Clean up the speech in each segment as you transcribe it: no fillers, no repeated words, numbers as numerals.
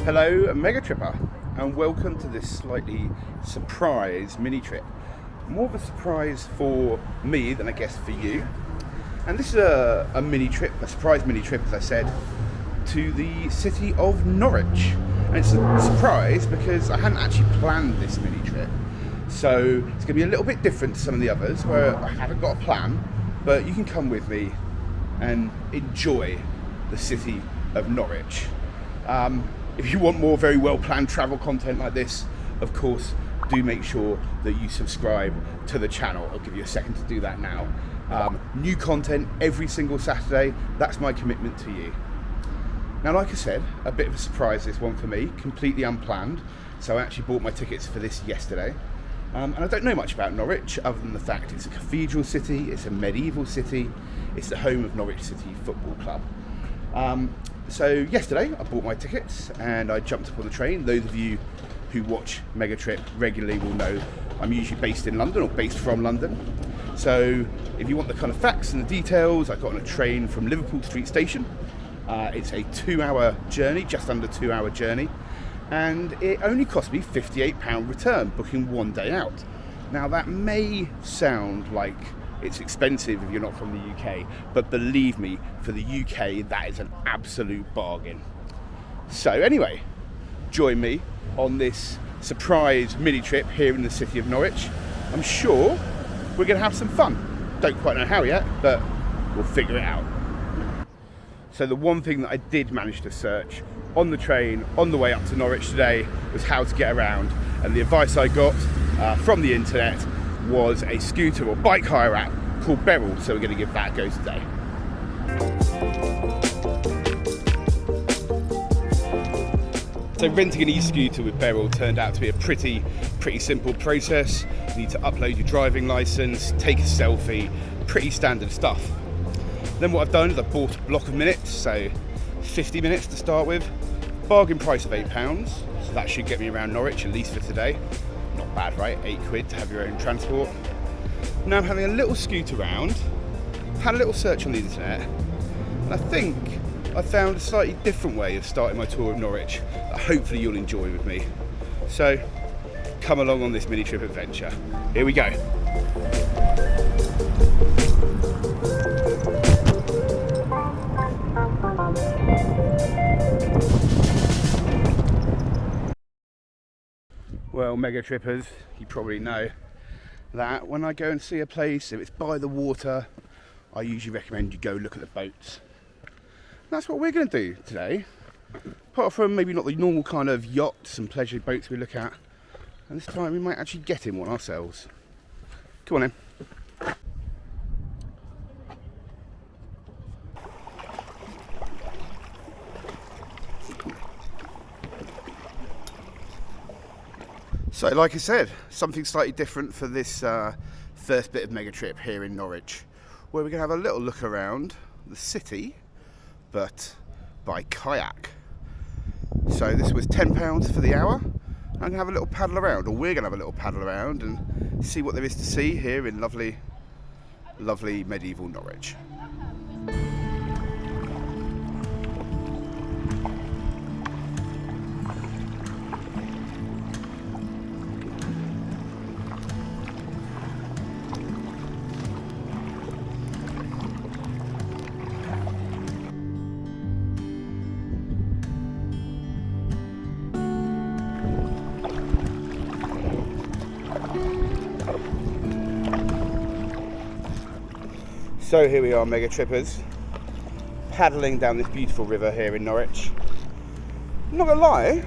Hello MegaTripper, and welcome to this slightly surprise mini trip. More of a surprise for me than I guess for you. And this is a mini trip, a surprise mini trip, as I said, to the city of Norwich. And it's a surprise because I hadn't actually planned this mini trip. So it's going to be a little bit different to some of the others where I haven't got a plan, but you can come with me and enjoy the city of Norwich. If you want more very well planned travel content like this, of course, do make sure that you subscribe to the channel. I'll give you a second to do that now. New content every single Saturday, that's my commitment to you. Now, like I said, a bit of a surprise this one for me, completely unplanned. So I actually bought my tickets for this yesterday. And I don't know much about Norwich other than the fact it's a cathedral city, it's a medieval city, it's the home of Norwich City Football Club. So yesterday I bought my tickets and I jumped up on the train. Those of you who watch MegaTrip regularly will know I'm usually based in London or based from London. So if you want the kind of facts and the details, I got on a train from Liverpool Street Station. It's a 2-hour journey, just under 2-hour journey, and it only cost me £58 return, booking one day out. Now that may sound like it's expensive if you're not from the UK, but believe me, for the UK, that is an absolute bargain. So anyway, join me on this surprise mini trip here in the city of Norwich. I'm sure we're going to have some fun. Don't quite know how yet, but we'll figure it out. So the one thing that I did manage to search on the train on the way up to Norwich today was how to get around, and the advice I got from the internet was a scooter or bike hire app called Beryl, so we're going to give that a go today. So renting an e-scooter with Beryl turned out to be a pretty simple process. You need to upload your driving licence, take a selfie, pretty standard stuff. Then what I've done is I've bought a block of minutes, so 50 minutes to start with, bargain price of £8, so that should get me around Norwich, at least for today. Not bad, right? £8 to have your own transport. Now I'm having a little scoot around, had a little search on the internet, and I think I found a slightly different way of starting my tour of Norwich that hopefully you'll enjoy with me. So come along on this mini trip adventure. Here we go. Well, Mega Trippers, you probably know that when I go and see a place, if it's by the water, I usually recommend you go look at the boats. And that's what we're going to do today. Apart from maybe not the normal kind of yachts and pleasure boats we look at, and this time we might actually get in one ourselves. Come on then. So like I said, something slightly different for this first bit of Mega Trip here in Norwich, where we're going to have a little look around the city, but by kayak. So this was £10 for the hour. I'm going to have a little paddle around, or we're going to have a little paddle around and see what there is to see here in lovely medieval Norwich. So here we are, Mega Trippers, paddling down this beautiful river here in Norwich. I'm not gonna lie,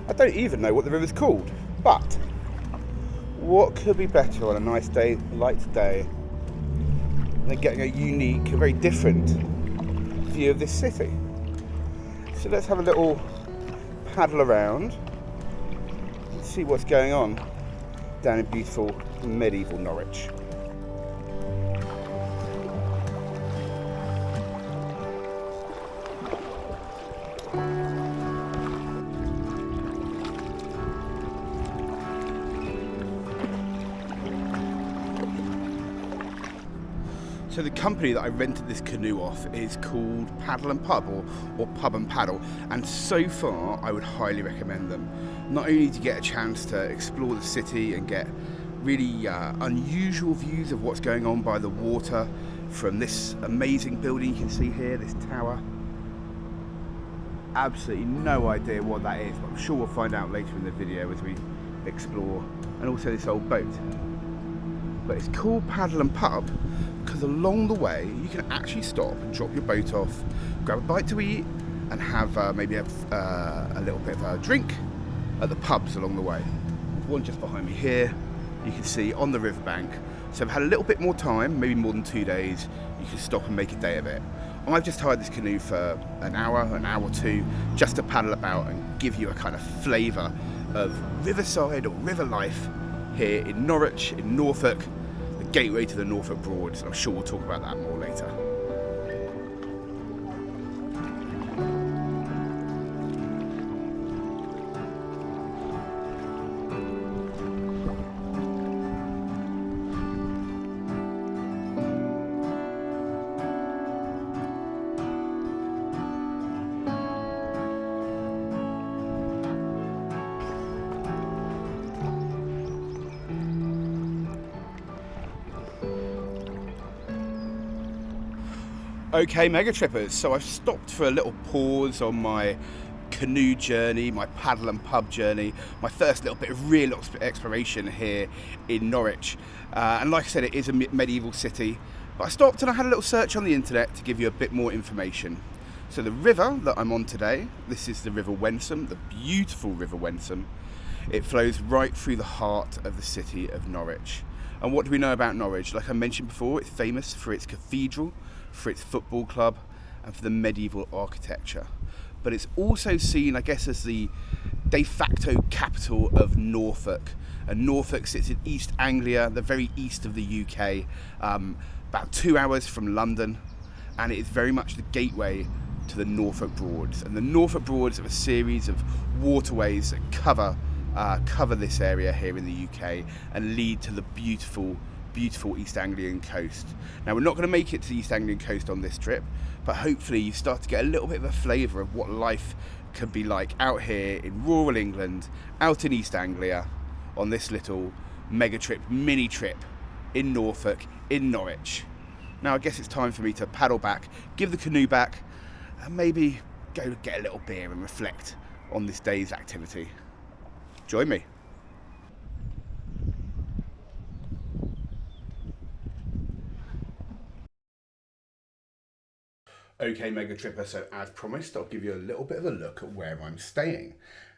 I don't even know what the river's called, but what could be better on a nice day like today than getting a unique, a very different view of this city? So let's have a little paddle around and see what's going on down in beautiful medieval Norwich. So the company that I rented this canoe off is called Paddle and Pub, or Pub and Paddle, and so far I would highly recommend them. Not only to get a chance to explore the city and get really unusual views of what's going on by the water from this amazing building you can see here, this tower. Absolutely no idea what that is, but I'm sure we'll find out later in the video as we explore, and also this old boat. But it's called Paddle and Pub because along the way you can actually stop and drop your boat off, grab a bite to eat, and have maybe a little bit of a drink at the pubs along the way. One just behind me here, you can see on the riverbank. So I've had a little bit more time, maybe more than 2 days, you can stop and make a day of it. I've just hired this canoe for an hour or two, just to paddle about and give you a kind of flavour of riverside or river life here in Norwich, in Norfolk, the gateway to the Norfolk Broads. I'm sure we'll talk about that more later. Okay, MegaTrippers, so I've stopped for a little pause on my canoe journey, my paddle and pub journey, my first little bit of real exploration here in Norwich. And like I said, it is a medieval city, but I stopped and I had a little search on the internet to give you a bit more information. So the river that I'm on today, this is the River Wensum, the beautiful River Wensum. It flows right through the heart of the city of Norwich. And what do we know about Norwich? Like I mentioned before, it's famous for its cathedral, for its football club, and for the medieval architecture. But it's also seen, I guess, as the de facto capital of Norfolk. And Norfolk sits in East Anglia, the very east of the UK, about 2 hours from London, and it is very much the gateway to the Norfolk Broads. And the Norfolk Broads are a series of waterways that cover this area here in the UK and lead to the beautiful East Anglian coast. Now we're not going to make it to the East Anglian coast on this trip, but hopefully you start to get a little bit of a flavour of what life can be like out here in rural England, out in East Anglia, on this little MegaTrip, mini trip in Norfolk, in Norwich. Now I guess it's time for me to paddle back, give the canoe back, and maybe go get a little beer and reflect on this day's activity. Join me. Okay, MegaTripper, so as promised, I'll give you a little bit of a look at where I'm staying.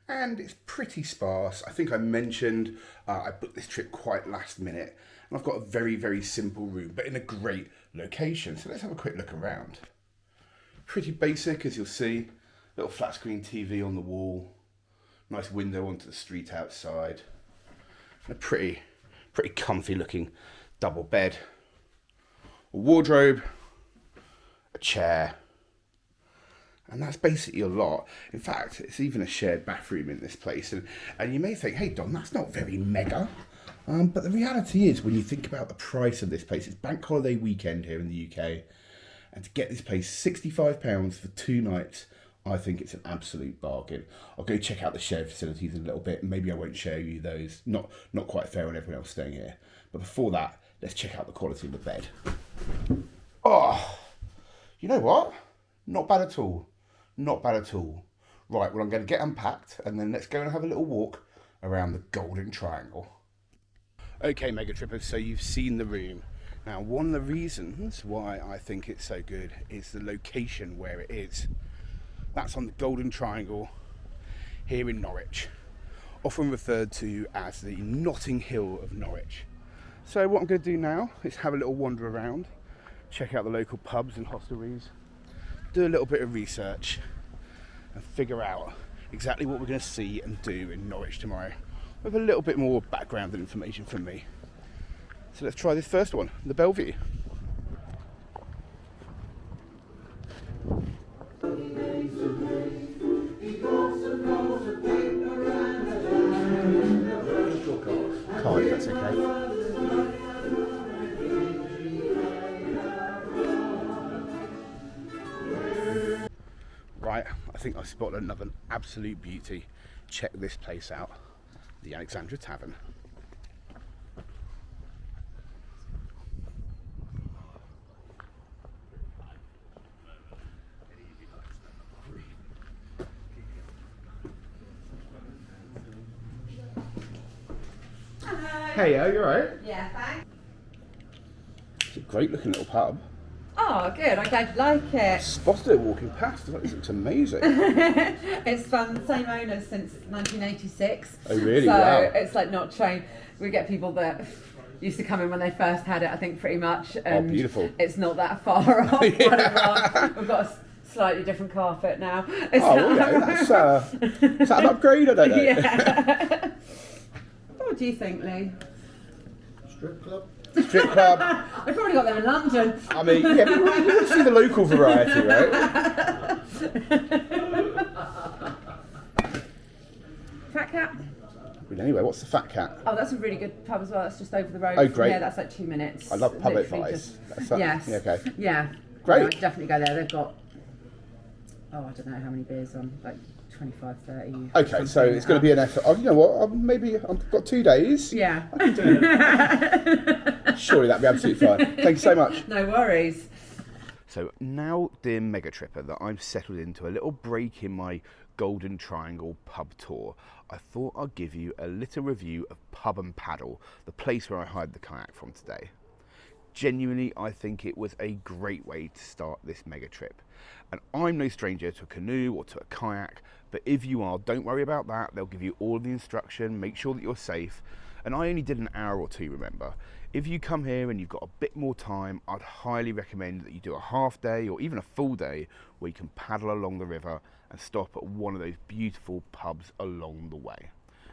And it's pretty sparse. I think I mentioned I booked this trip quite last minute, and I've got a very, very simple room, but in a great location. So let's have a quick look around. Pretty basic, as you'll see. Little flat screen TV on the wall. Nice window onto the street outside. And a pretty comfy looking double bed. A wardrobe. A chair, and that's basically a lot. In fact, it's even a shared bathroom in this place, and you may think, hey Don, that's not very mega, but the reality is, when you think about the price of this place, it's bank holiday weekend here in the UK, and to get this place £65 for 2 nights, I think it's an absolute bargain. I'll go check out the shared facilities in a little bit, and maybe I won't show you those, not quite fair on everyone else staying here, but before that, let's check out the quality of the bed. Oh, you know what? Not bad at all. Not bad at all. Right, well, I'm going to get unpacked and then let's go and have a little walk around the Golden Triangle. Okay, MegaTrippers, so you've seen the room. Now, one of the reasons why I think it's so good is the location where it is. That's on the Golden Triangle here in Norwich, often referred to as the Notting Hill of Norwich. So what I'm going to do now is have a little wander around, check out the local pubs and hostelries, do a little bit of research, and figure out exactly what we're going to see and do in Norwich tomorrow, with a little bit more background and information from me. So let's try this first one, the Bellevue. Card, that's okay. Right, I think I spotted another absolute beauty. Check this place out, the Alexandra Tavern. Hey, you alright? Yeah, thanks. It's a great looking little pub. Oh, good. I'm glad you like it. Spotted it walking past. I thought this looks amazing. It's same owners since 1986. Oh, really? So Wow. it's like not trained. We get people that used to come in when they first had it, I think, pretty much. And beautiful. It's not that far off. Yeah. We've got a slightly different carpet now. Oh, okay. Is that an upgrade? I don't know. Yeah. What do you think, Lee? Strip club? Strip club. We've probably got them in London. I mean, yeah, we want to see the local variety, right? Fat Cat? But anyway, what's the Fat Cat? Oh, that's a really good pub as well. That's just over the road. Oh, great. Yeah, that's like 2 minutes. I love pub Literally advice. Yes. Yeah, okay. Yeah. Great. Yeah, I'd definitely go there. They've got, I don't know how many beers on, like 25, 30. Okay, so it's going to be an effort. Oh, you know what? Maybe I've got 2 days. Yeah. I can do it. Surely that'd be absolutely fine. Thank you so much. No worries. So now, dear Megatripper, that I've settled into a little break in my Golden Triangle pub tour, I thought I'd give you a little review of Pub and Paddle, the place where I hired the kayak from today. Genuinely, I think it was a great way to start this mega trip. And I'm no stranger to a canoe or to a kayak, but if you are, don't worry about that. They'll give you all of the instruction, make sure that you're safe. And I only did an hour or two, remember. If you come here and you've got a bit more time, I'd highly recommend that you do a half day or even a full day where you can paddle along the river and stop at one of those beautiful pubs along the way.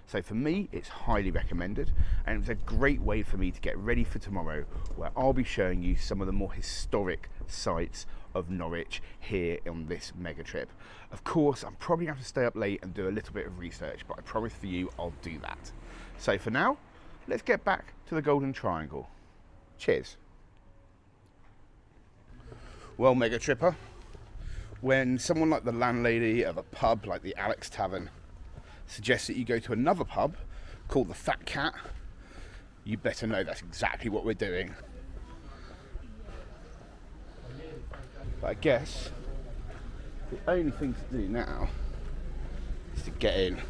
So for me, it's highly recommended, and it was a great way for me to get ready for tomorrow, where I'll be showing you some of the more historic sites of Norwich here on this mega trip. Of course, I'm probably going to have to stay up late and do a little bit of research, but I promise for you, I'll do that. So for now, let's get back to the Golden Triangle. Cheers. Well, mega tripper, when someone like the landlady of a pub like the Alex Tavern suggests that you go to another pub called the Fat Cat, you better know that's exactly what we're doing. But I guess the only thing to do now is to get in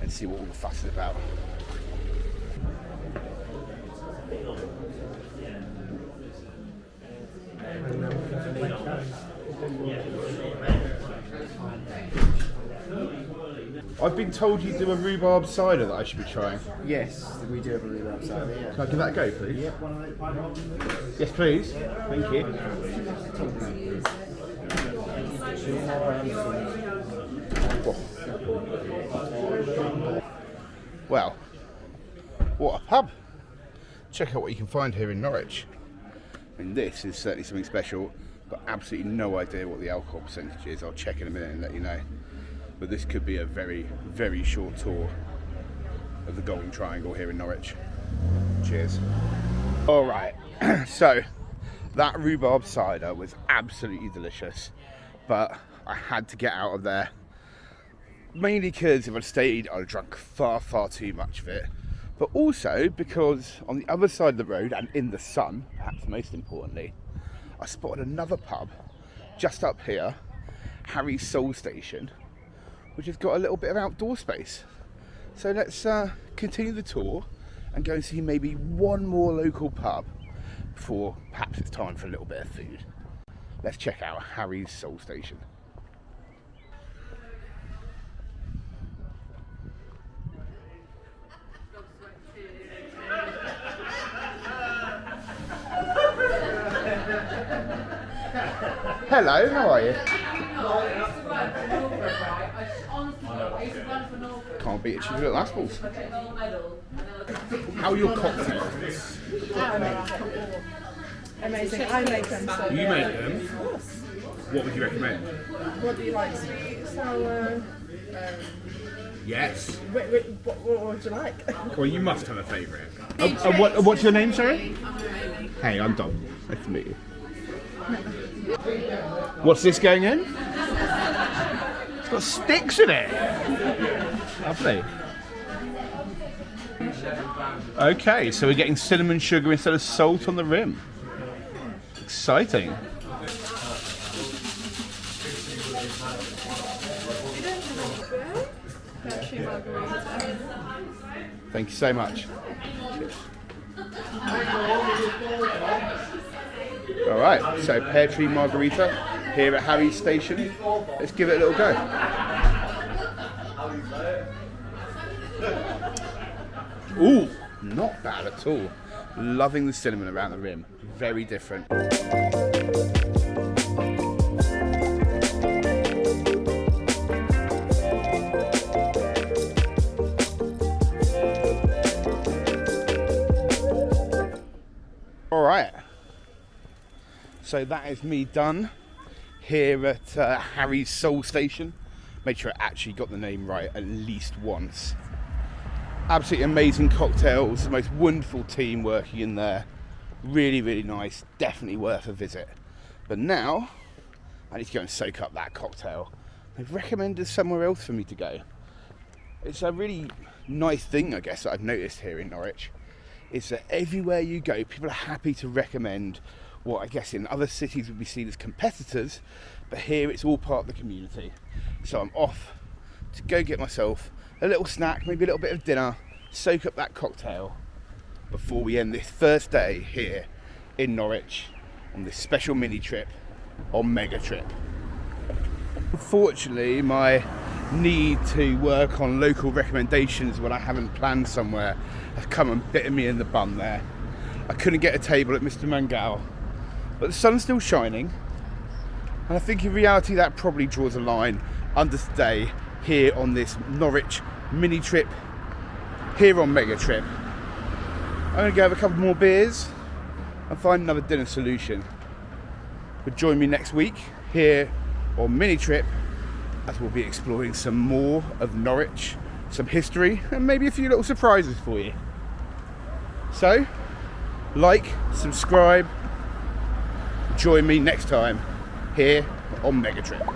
and see what all the fuss is about. I've been told you do a rhubarb cider that I should be trying. Yes, we do have a rhubarb cider, yeah. Can I give that a go, please? Yep, one of those. Yes, please. Thank you. Well, what a pub. Check out what you can find here in Norwich. I mean, this is certainly something special. Got absolutely no idea what the alcohol percentage is. I'll check in a minute and let you know. But this could be a very, very short tour of the Golden Triangle here in Norwich. Cheers. All right, so that rhubarb cider was absolutely delicious, but I had to get out of there. Mainly because if I'd stayed, I'd have drunk far, far too much of it. But also because on the other side of the road and in the sun, perhaps most importantly, I spotted another pub just up here, Harry's Soul Station, which has got a little bit of outdoor space. So let's continue the tour and go and see maybe one more local pub before perhaps it's time for a little bit of food. Let's check out Harry's Soul Station. Hello, how are you? Can't beat a cheeky little assholes. How are your cocktails? Amazing. I make them. So You make them? What would you recommend? what do you like? Sweet, sour. Yes. What would you like? Well, you must have a favourite. What's your name, sorry? Hey, I'm Dom. Nice to meet you. What's this going in? It's got sticks in it. Lovely. Okay, so we're getting cinnamon sugar instead of salt on the rim. Exciting. Thank you so much. All right, so pear tree margarita here at Harry's station. Let's give it a little go. Ooh, not bad at all. Loving the cinnamon around the rim. Very different. All right. So that is me done here at Harry's Soul Station. Made sure I actually got the name right at least once. Absolutely amazing cocktails, the most wonderful team working in there. Really, really nice, definitely worth a visit. But now, I need to go and soak up that cocktail. They've recommended somewhere else for me to go. It's a really nice thing, I guess, that I've noticed here in Norwich, is that everywhere you go, people are happy to recommend what I guess in other cities would be seen as competitors, but here it's all part of the community. So I'm off to go get myself a little snack, maybe a little bit of dinner, soak up that cocktail before we end this first day here in Norwich on this special mini trip on MegaTrip. Unfortunately, my need to work on local recommendations when I haven't planned somewhere has come and bitten me in the bum there. I couldn't get a table at Mr. Mangal, but the sun's still shining, and I think in reality that probably draws a line under today here on this Norwich mini trip here on MegaTrip. I'm going to go have a couple more beers and find another dinner solution. But join me next week here on MiniTrip as we'll be exploring some more of Norwich, some history, and maybe a few little surprises for you. So, like, subscribe, join me next time here on MegaTrip.